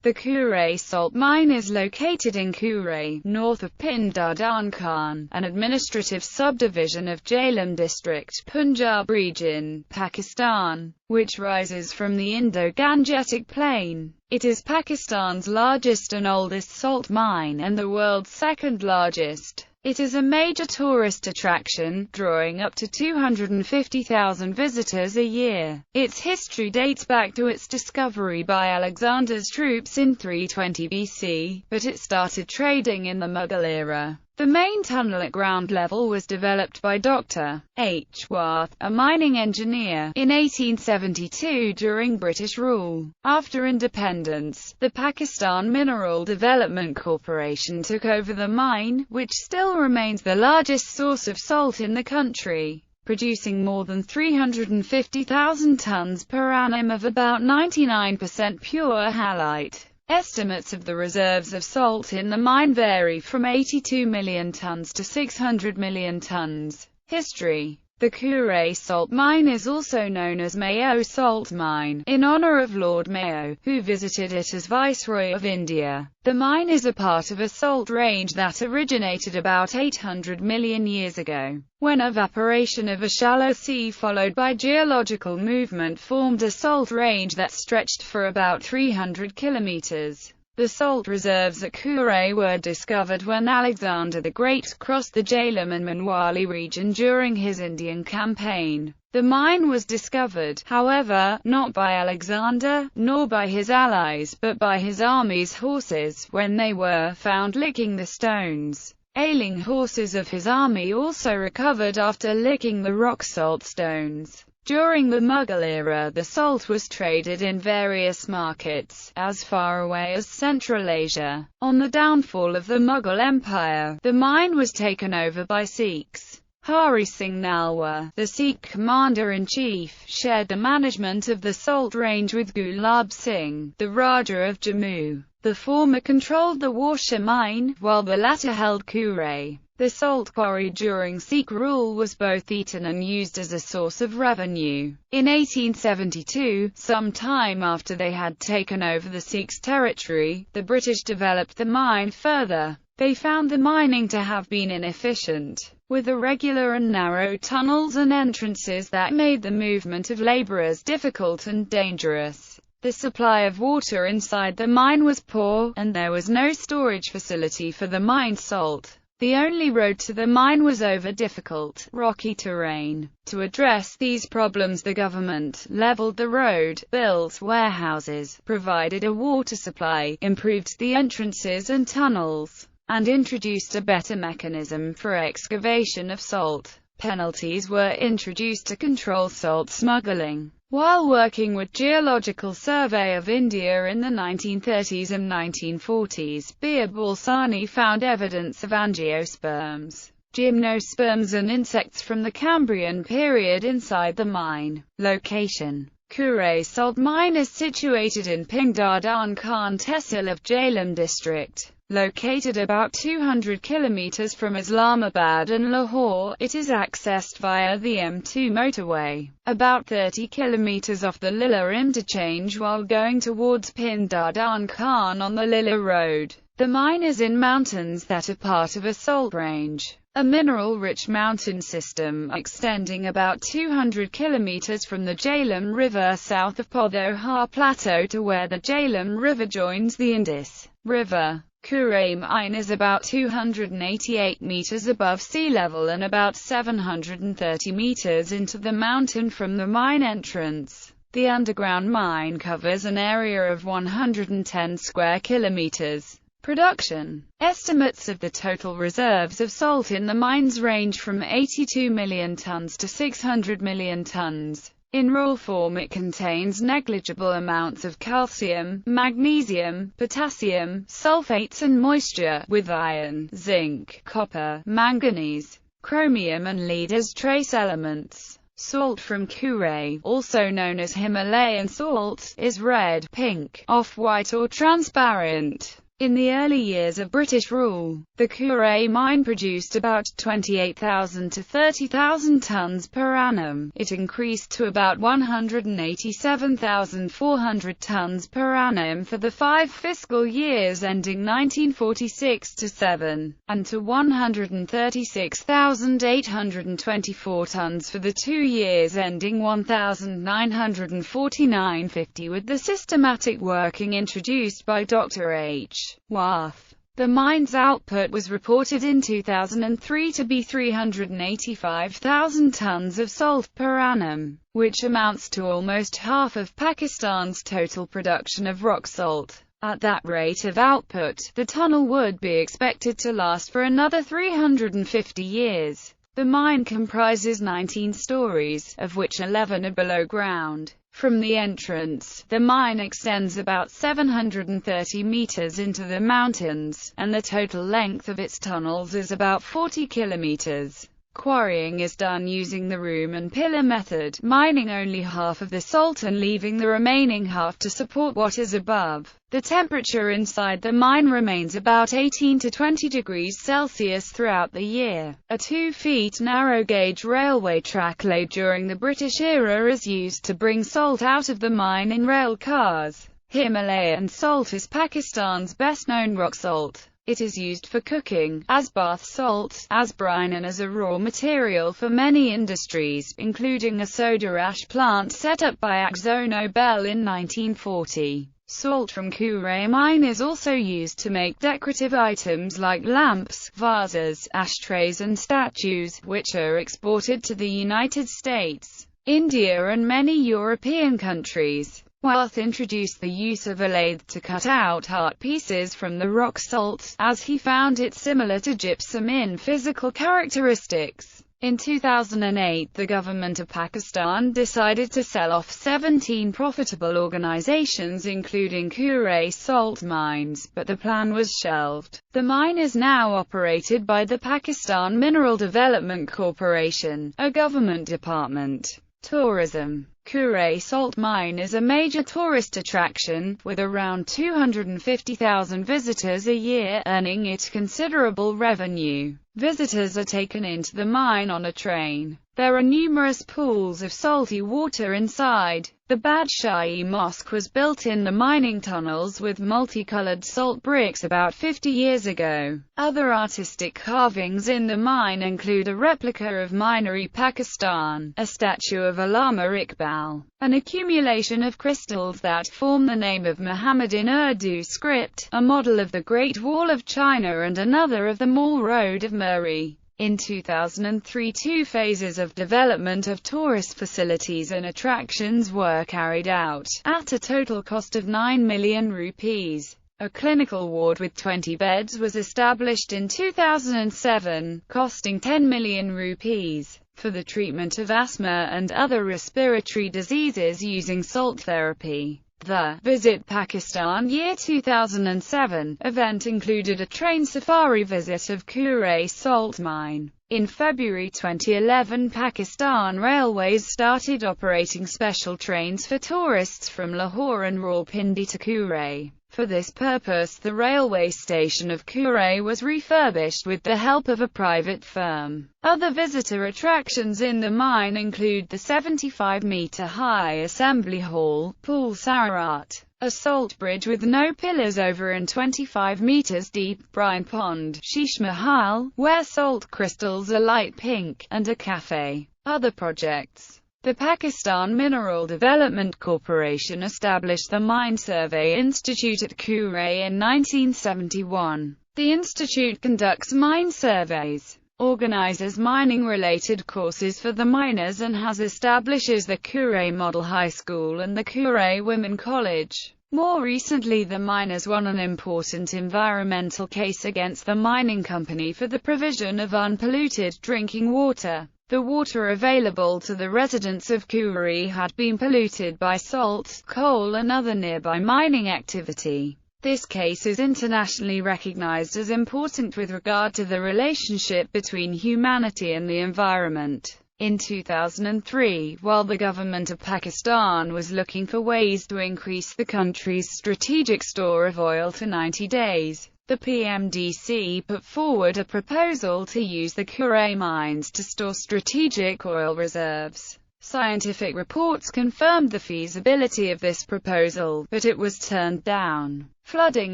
The Khewra Salt Mine is located in Khewra, north of Pind Dadan Khan, an administrative subdivision of Jhelum District, Punjab Region, Pakistan, which rises from the Indo-Gangetic Plain. It is Pakistan's largest and oldest salt mine and the world's second largest. It is a major tourist attraction, drawing up to 250,000 visitors a year. Its history dates back to its discovery by Alexander's troops in 320 BC, but it started trading in the Mughal era. The main tunnel at ground level was developed by Dr. H. Worth, a mining engineer, in 1872 during British rule. After independence, the Pakistan Mineral Development Corporation took over the mine, which still remains the largest source of salt in the country, producing more than 350,000 tons per annum of about 99% pure halite. Estimates of the reserves of salt in the mine vary from 82 million tons to 600 million tons. History. The Khewra Salt Mine is also known as Mayo Salt Mine, in honor of Lord Mayo, who visited it as Viceroy of India. The mine is a part of a salt range that originated about 800 million years ago, when evaporation of a shallow sea followed by geological movement formed a salt range that stretched for about 300 kilometers. The salt reserves at Khewra were discovered when Alexander the Great crossed the Jhelum and Manwali region during his Indian campaign. The mine was discovered, however, not by Alexander, nor by his allies, but by his army's horses, when they were found licking the stones. Ailing horses of his army also recovered after licking the rock salt stones. During the Mughal era, the salt was traded in various markets, as far away as Central Asia. On the downfall of the Mughal Empire, the mine was taken over by Sikhs. Hari Singh Nalwa, the Sikh commander-in-chief, shared the management of the salt range with Gulab Singh, the Raja of Jammu. The former controlled the Washer mine, while the latter held Khewra. The salt quarry during Sikh rule was both eaten and used as a source of revenue. In 1872, some time after they had taken over the Sikhs' territory, the British developed the mine further. They found the mining to have been inefficient, with irregular and narrow tunnels and entrances that made the movement of laborers difficult and dangerous. The supply of water inside the mine was poor, and there was no storage facility for the mined salt. The only road to the mine was over difficult, rocky terrain. To address these problems, the government leveled the road, built warehouses, provided a water supply, improved the entrances and tunnels, and introduced a better mechanism for excavation of salt. Penalties were introduced to control salt smuggling. While working with Geological Survey of India in the 1930s and 1940s, Birbal Sahni found evidence of angiosperms, gymnosperms and insects from the Cambrian period inside the mine. Location. Khewra Salt Mine is situated in Pind Dadan Khan Tehsil of Jhelum District. Located about 200 kilometers from Islamabad and Lahore, it is accessed via the M2 motorway, about 30 kilometers off the Lilla interchange while going towards Pind Dadan Khan on the Lilla Road. The mine is in mountains that are part of a salt range, a mineral-rich mountain system extending about 200 kilometers from the Jhelum River south of Podhohar Plateau to where the Jhelum River joins the Indus River. Khewra Mine is about 288 meters above sea level and about 730 meters into the mountain from the mine entrance. The underground mine covers an area of 110 square kilometers. Production. Estimates of the total reserves of salt in the mines range from 82 million tons to 600 million tons. In raw form it contains negligible amounts of calcium, magnesium, potassium, sulfates and moisture, with iron, zinc, copper, manganese, chromium and lead as trace elements. Salt from Khewra, also known as Himalayan salt, is red, pink, off-white or transparent. In the early years of British rule, the Khewra mine produced about 28,000 to 30,000 tons per annum. It increased to about 187,400 tons per annum for the 5 fiscal years ending 1946-7, and to 136,824 tons for the 2 years ending 1949-50, with the systematic working introduced by Dr. H. Wath. The mine's output was reported in 2003 to be 385,000 tons of salt per annum, which amounts to almost half of Pakistan's total production of rock salt. At that rate of output, the tunnel would be expected to last for another 350 years. The mine comprises 19 stories, of which 11 are below ground. From the entrance, the mine extends about 730 meters into the mountains, and the total length of its tunnels is about 40 kilometers. Quarrying is done using the room and pillar method, mining only half of the salt and leaving the remaining half to support what is above. The temperature inside the mine remains about 18 to 20 degrees Celsius throughout the year. A 2-foot narrow-gauge railway track laid during the British era is used to bring salt out of the mine in rail cars. Himalayan salt is Pakistan's best-known rock salt. It is used for cooking, as bath salt, as brine and as a raw material for many industries, including a soda ash plant set up by Akzo Nobel in 1940. Salt from Khewra mine is also used to make decorative items like lamps, vases, ashtrays and statues, which are exported to the United States, India and many European countries. Wath introduced the use of a lathe to cut out heart pieces from the rock salt, as he found it similar to gypsum in physical characteristics. In 2008, the government of Pakistan decided to sell off 17 profitable organizations including Khewra Salt Mines, but the plan was shelved. The mine is now operated by the Pakistan Mineral Development Corporation, a government department. Tourism. Khewra Salt Mine is a major tourist attraction, with around 250,000 visitors a year, earning it considerable revenue. Visitors are taken into the mine on a train. There are numerous pools of salty water inside. The Badshahi Mosque was built in the mining tunnels with multicolored salt bricks about 50 years ago. Other artistic carvings in the mine include a replica of Miner-e Pakistan, a statue of Allama Iqbal, an accumulation of crystals that form the name of Muhammad in Urdu script, a model of the Great Wall of China and another of the Mall Road of Murray. In 2003, 2 phases of development of tourist facilities and attractions were carried out, at a total cost of 9 million rupees. A clinical ward with 20 beds was established in 2007, costing 10 million rupees, for the treatment of asthma and other respiratory diseases using salt therapy. The Visit Pakistan Year 2007 event included a train safari visit of Khewra Salt Mine. In February 2011, Pakistan Railways started operating special trains for tourists from Lahore and Rawalpindi to Khewra. For this purpose, the railway station of Khewra was refurbished with the help of a private firm. Other visitor attractions in the mine include the 75-meter-high assembly hall, Pool Sarat, a salt bridge with no pillars over and 25 meters deep, brine pond, Sheesh Mahal, where salt crystals are light pink, and a cafe. Other projects. The Pakistan Mineral Development Corporation established the Mine Survey Institute at Khewra in 1971. The institute conducts mine surveys, organizes mining-related courses for the miners and has establishes the Khewra Model High School and the Khewra Women College. More recently, the miners won an important environmental case against the mining company for the provision of unpolluted drinking water. The water available to the residents of Khewra had been polluted by salt, coal and other nearby mining activity. This case is internationally recognized as important with regard to the relationship between humanity and the environment. In 2003, while the government of Pakistan was looking for ways to increase the country's strategic store of oil to 90 days, the PMDC put forward a proposal to use the Khewra mines to store strategic oil reserves. Scientific reports confirmed the feasibility of this proposal, but it was turned down. Flooding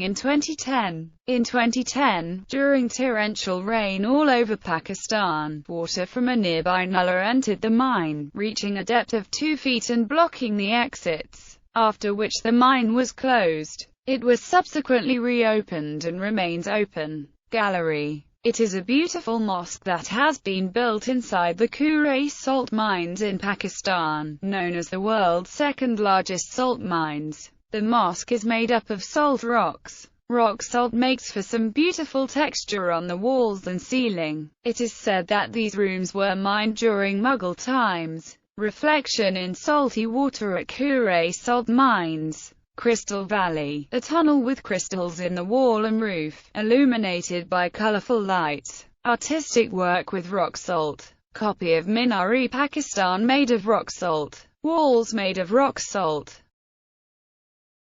in 2010. In 2010, during torrential rain all over Pakistan, water from a nearby nullah entered the mine, reaching a depth of 2 feet and blocking the exits, after which the mine was closed. It was subsequently reopened and remains open. Gallery. It is a beautiful mosque that has been built inside the Khewra Salt Mines in Pakistan, known as the world's second largest salt mines. The mosque is made up of salt rocks. Rock salt makes for some beautiful texture on the walls and ceiling. It is said that these rooms were mined during Mughal times. Reflection in salty water at Khewra Salt Mines. Crystal Valley, a tunnel with crystals in the wall and roof, illuminated by colorful lights. Artistic work with rock salt. Copy of Minari, Pakistan made of rock salt. Walls made of rock salt.